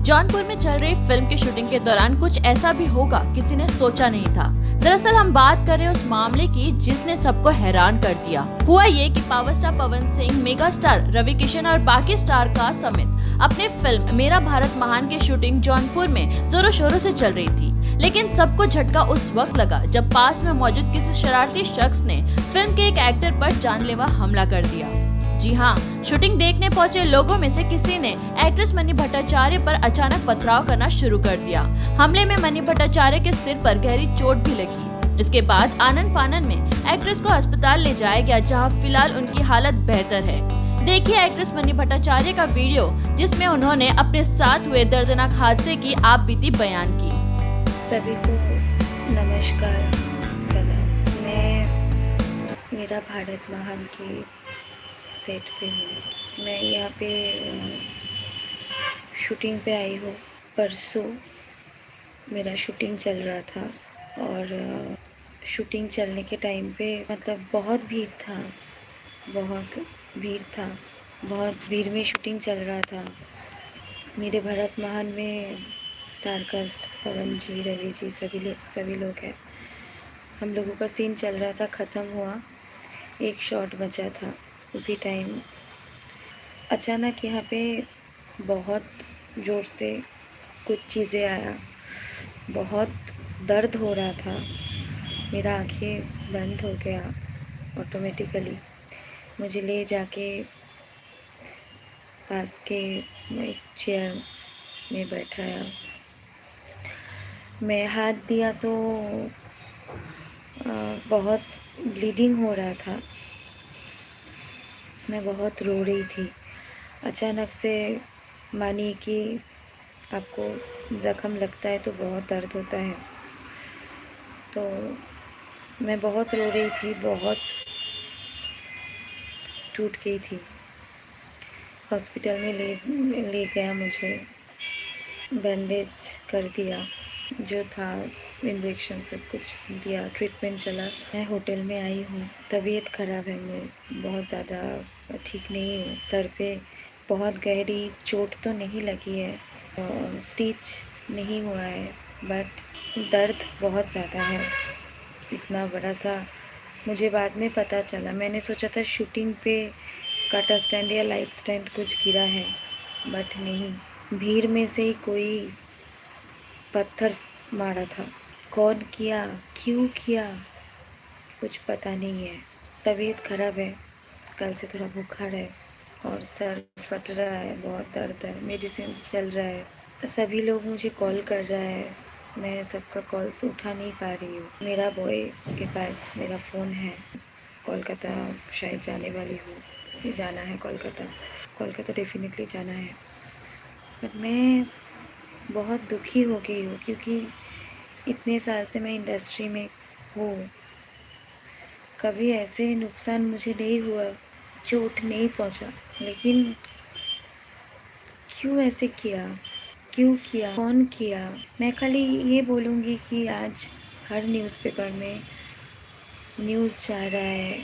जौनपुर में चल रही फिल्म की शूटिंग के दौरान कुछ ऐसा भी होगा किसी ने सोचा नहीं था। दरअसल हम बात कर रहे हैं उस मामले की जिसने सबको हैरान कर दिया। हुआ ये कि power star Pawan Singh, mega star Ravi Kishan और बाकी स्टार कास्ट समेत अपनी फिल्म मेरा भारत महान की शूटिंग जौनपुर में जोरों शोरों से चल रही थी। लेकिन सबको झटका उस वक्त लगा जब पास में मौजूद किसी शरारती शख्स ने फिल्म के एक एक्टर पर जानलेवा हमला कर दिया। जी हाँ, शूटिंग देखने पहुंचे लोगों में से किसी ने एक्ट्रेस मनी भट्टाचार्य पर अचानक पथराव करना शुरू कर दिया। हमले में मनी भट्टाचार्य के सिर पर गहरी चोट भी लगी। इसके बाद आनन फानन में एक्ट्रेस को अस्पताल ले जाया गया, जहां फिलहाल उनकी हालत बेहतर है। देखिए एक्ट्रेस मनी भट्टाचार्य का वीडियो, जिसमें उन्होंने अपने साथ हुए दर्दनाक हादसे की आप बीती बयान की। सभी को नमस्कार। मैं मेरा भारत महान की सेट पे हूँ। मैं यहाँ पे शूटिंग पे आई हूँ। परसों मेरा शूटिंग चल रहा था और शूटिंग चलने के टाइम पे मतलब बहुत भीड़ था, बहुत भीड़ में शूटिंग चल रहा था। मेरे भारत महान में स्टार कास्ट पवन जी, रवि जी, सभी लोग हैं। हम लोगों का सीन चल रहा था, ख़त्म हुआ, एक शॉट बचा था। उसी टाइम अचानक यहाँ पे बहुत ज़ोर से कुछ चीज़ें आया, बहुत दर्द हो रहा था। मेरा आँखें बंद हो गया ऑटोमेटिकली। मुझे ले जाके पास के एक चेयर में बैठाया। मैं हाथ दिया तो बहुत ब्लीडिंग हो रहा था। मैं बहुत रो रही थी। अचानक से मानिए कि आपको ज़ख्म लगता है तो बहुत दर्द होता है, तो मैं बहुत रो रही थी, बहुत टूट गई थी। हॉस्पिटल में ले गया, मुझे बैंडेज कर दिया, जो था इंजेक्शन सब कुछ दिया, ट्रीटमेंट चला। मैं होटल में आई हूँ। तबीयत ख़राब है, मैं बहुत ज़्यादा ठीक नहीं हूँ। सर पे बहुत गहरी चोट तो नहीं लगी है, स्टिच नहीं हुआ है, बट दर्द बहुत ज़्यादा है। इतना बड़ा सा मुझे बाद में पता चला। मैंने सोचा था शूटिंग पे काटा स्टैंड या लाइट स्टैंड कुछ गिरा है, बट नहीं, भीड़ में से ही कोई पत्थर मारा था। कौन किया, क्यों किया, कुछ पता नहीं है। तबीयत ख़राब है, कल से थोड़ा बुखार है और सर फट रहा है, बहुत दर्द है, मेडिसिन चल रहा है। सभी लोग मुझे कॉल कर रहा है, मैं सबका कॉल्स उठा नहीं पा रही हूँ। मेरा बॉय के पास मेरा फ़ोन है। कोलकाता शायद जाने वाली हूँ, जाना है कोलकाता डेफिनेटली जाना है। बट मैं बहुत दुखी हो गई हूँ, क्योंकि इतने साल से मैं इंडस्ट्री में हूँ, कभी ऐसे नुकसान मुझे नहीं हुआ, चोट नहीं पहुँचा, लेकिन क्यों ऐसे किया, क्यों किया, कौन किया? मैं खाली ये बोलूँगी कि आज हर न्यूज़पेपर में न्यूज़ जा रहा है,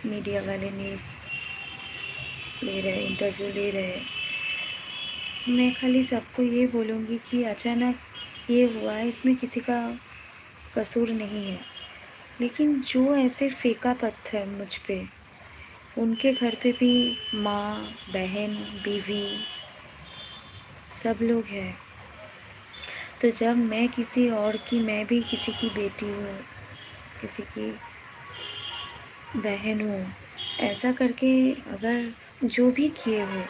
मीडिया वाले न्यूज़ ले रहे, इंटरव्यू ले रहे। मैं खाली सबको ये बोलूँगी कि अचानक ये हुआ है, इसमें किसी का कसूर नहीं है। लेकिन जो ऐसे फेंका पत्थर मुझ पे, उनके घर पे भी माँ, बहन, बीवी सब लोग हैं। तो जब मैं किसी और की, मैं भी किसी की बेटी हूँ, किसी की बहन हूँ, ऐसा करके अगर जो भी किए हो,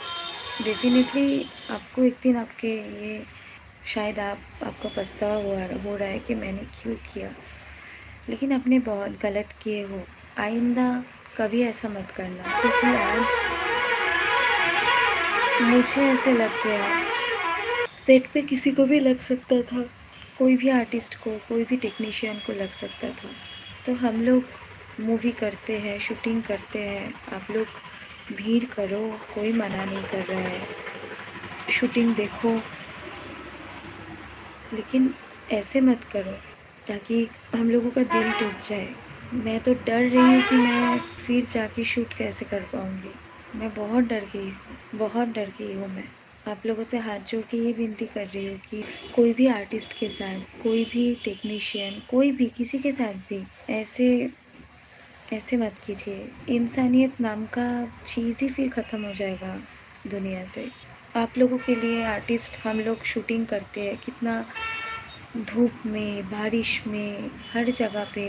डेफिनेटली आपको एक दिन आपके ये शायद आपको पछतावा हो रहा है कि मैंने क्यों किया। लेकिन आपने बहुत गलत किए हो। आइंदा कभी ऐसा मत करना, क्योंकि आज मुझे ऐसे लग गया, सेट पे किसी को भी लग सकता था, कोई भी आर्टिस्ट को, कोई भी टेक्नीशियन को लग सकता था। तो हम लोग मूवी करते हैं, शूटिंग करते हैं, आप लोग भीड़ करो, कोई मना नहीं कर रहा है, शूटिंग देखो, लेकिन ऐसे मत करो ताकि हम लोगों का दिल टूट जाए। मैं तो डर रही हूँ कि मैं फिर जाके शूट कैसे कर पाऊँगी। मैं बहुत डर गई हूँ मैं। आप लोगों से हाथ जोड़ के ये विनती कर रही हूँ कि कोई भी आर्टिस्ट के साथ, कोई भी टेक्नीशियन, कोई भी किसी के साथ भी ऐसे मत कीजिए। इंसानियत नाम का चीज़ ही फिर ख़त्म हो जाएगा दुनिया से। आप लोगों के लिए आर्टिस्ट हम लोग शूटिंग करते हैं, कितना धूप में, बारिश में, हर जगह पे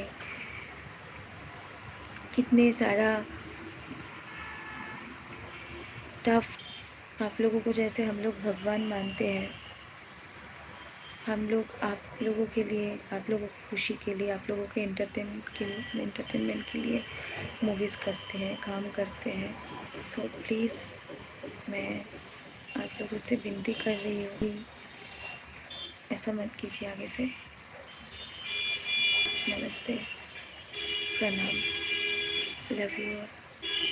कितने सारा टफ। आप लोगों को जैसे हम लोग भगवान मानते हैं, हम लोग आप लोगों के लिए, आप लोगों की खुशी के लिए, आप लोगों के एंटरटेनमेंट के लिए मूवीज़ करते हैं, काम करते हैं। सो प्लीज़ मैं आप लोगों से विनती कर रही हूँ कि ऐसा मत कीजिए आगे से। नमस्ते, प्रणाम, लव यू।